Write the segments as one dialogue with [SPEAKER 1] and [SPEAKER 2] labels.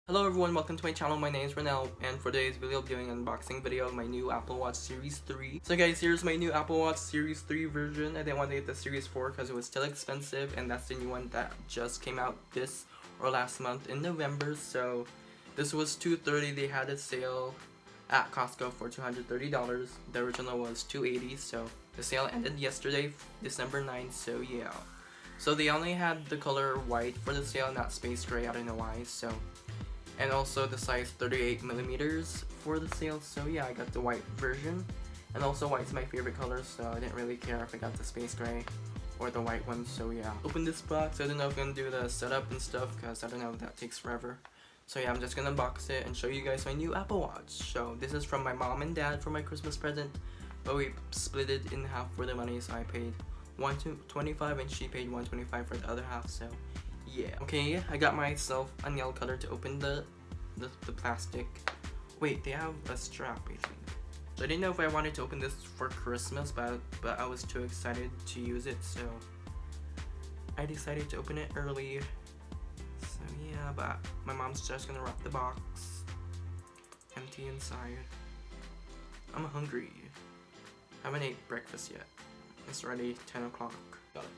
[SPEAKER 1] Hello everyone, welcome to my channel. My name is Renel, and for today's video, I'll be doing an unboxing video of my new Apple Watch Series 3. So guys, here's my new Apple Watch Series 3 version. I didn't want to get the Series 4 because it was still expensive, and that's the new one that just came out this or last month in November. So this was $230. They had a sale at Costco for $230. The original was $280, so the sale ended yesterday, December 9th, so yeah. So they only had the color white for the sale, not space gray, I don't know why, so. And also the size 38mm for the sale, so yeah, I got the white version. And also white's my favorite color, so I didn't really care if I got the space gray or the white one, so yeah. Open this box. I don't know if I'm gonna do the setup and stuff because I don't know if that takes forever. So yeah, I'm just gonna unbox it and show you guys my new Apple Watch. So this is from my mom and dad for my Christmas present, but we split it in half for the money, so I paid $125 and she paid $125 for the other half, so yeah. Okay, I got myself a nail cutter to open the plastic. Wait, they have a strap, I think. So I didn't know if I wanted to open this for Christmas, but I was too excited to use it, so I decided to open it early. So yeah, but my mom's just gonna wrap the box. Empty inside. I'm hungry. I haven't ate breakfast yet. It's already 10 o'clock. Got it.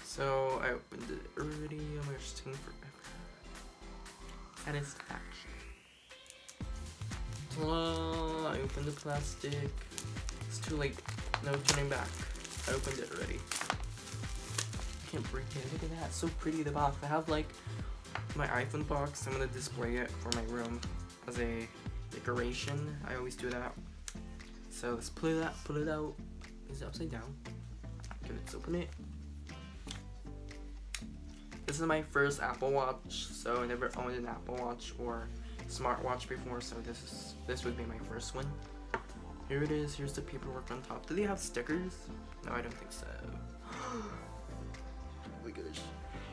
[SPEAKER 1] So I opened it already. Oh my gosh, it's taking forever. Satisfaction. I opened the plastic. It's too late. No turning back. I opened it already. I can't break it. Look at that. It's so pretty, the box. I have like my iPhone box. I'm gonna display it for my room as a decoration. I always do that. So let's pull it out. Is it upside down? Okay, let's open it. This is my first Apple Watch, so I never owned an Apple Watch or smartwatch before, so this would be my first one. Here it is. Here's the paperwork on top. Do they have stickers? No, I don't think so. Oh my gosh.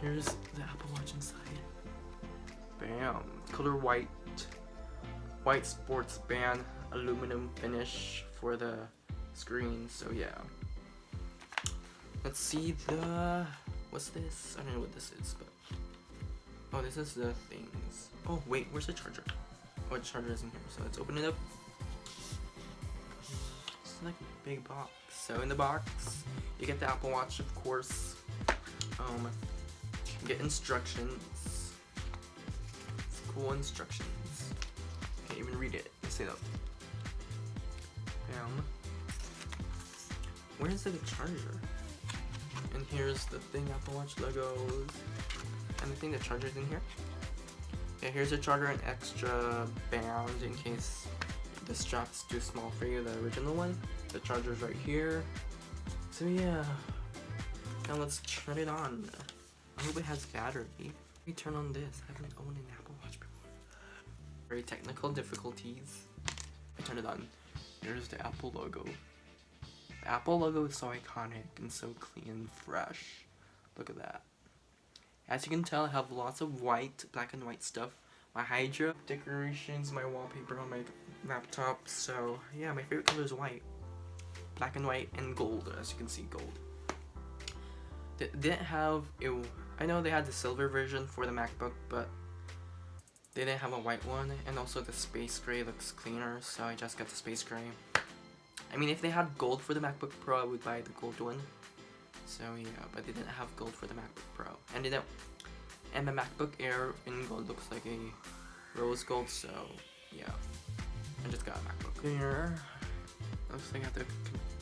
[SPEAKER 1] Here's the Apple Watch inside. Bam. Color white. White sports band aluminum finish for the screen, so yeah. Let's see the... What's this? I don't know what this is, but... Oh, this is the things. Oh, wait, where's the charger? Oh, the charger is in here, so let's open it up. It's like a big box. So in the box, you get the Apple Watch, of course. You get instructions. It's cool instructions. Can't even read it. Let's see that. Bam. Where's the charger? And here's the thing, Apple Watch logos. And I think the charger's in here. Yeah, here's a charger and extra band in case the strap's too small for you, the original one. The charger's right here. So yeah. Now let's turn it on. I hope it has battery. Let me turn on this. I haven't owned an Apple Watch before. Very technical difficulties. I turn it on. Here's the Apple logo. The Apple logo is so iconic and so clean and fresh. Look at that. As you can tell, I have lots of white, black and white stuff. My Hydra decorations, my wallpaper on my laptop. So yeah, my favorite color is white. Black and white and gold, as you can see, gold. They didn't have, I know they had the silver version for the MacBook, but they didn't have a white one. And also the space gray looks cleaner, so I just got the space gray. I mean, if they had gold for the MacBook Pro, I would buy the gold one. So yeah, but they didn't have gold for the MacBook Pro. And the MacBook Air in gold looks like a rose gold, so yeah. I just got a MacBook Air. Looks like I have to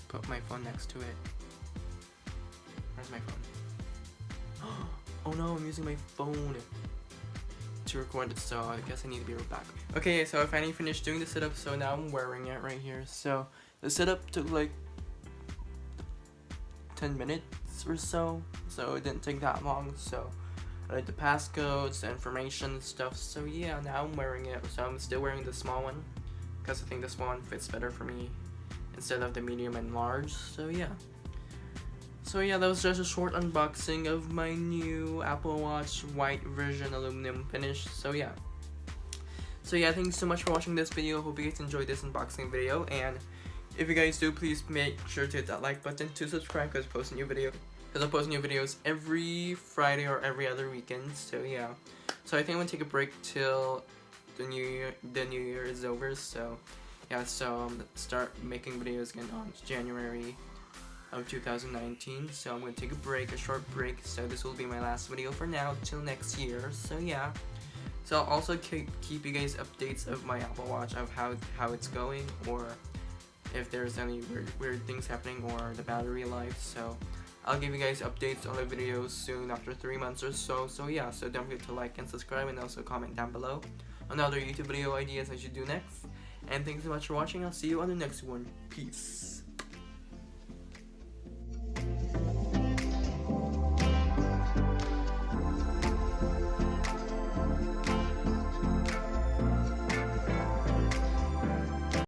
[SPEAKER 1] put my phone next to it. Where's my phone? Oh no, I'm using my phone to record it, so I guess I need to be right back. Okay, so I finally finished doing the setup, so now I'm wearing it right here. So the setup took like 10 minutes or so it didn't take that long. So I did the passcodes, the information and stuff. So yeah, now I'm wearing it. So I'm still wearing the small one because I think the small one fits better for me instead of the medium and large. So yeah. That was just a short unboxing of my new Apple Watch white version aluminum finish. So yeah, thanks so much for watching this video. Hope you guys enjoyed this unboxing video, and if you guys do, please make sure to hit that like button, to subscribe because I post a new video. because I'll post new videos every Friday or every other weekend. So yeah, so I think I'm gonna take a break till the new year is over. So yeah, so start making videos again on January of 2019. So I'm gonna take a short break. So this will be my last video for now till next year. So yeah. So I'll also keep you guys updates of my Apple Watch, of how it's going, or if there's any weird things happening, or the battery life. So I'll give you guys updates on the videos soon after 3 months or so. So yeah, so don't forget to like and subscribe, and also comment down below on other YouTube video ideas I should do next. And thanks so much for watching. I'll see you on the next one. Peace.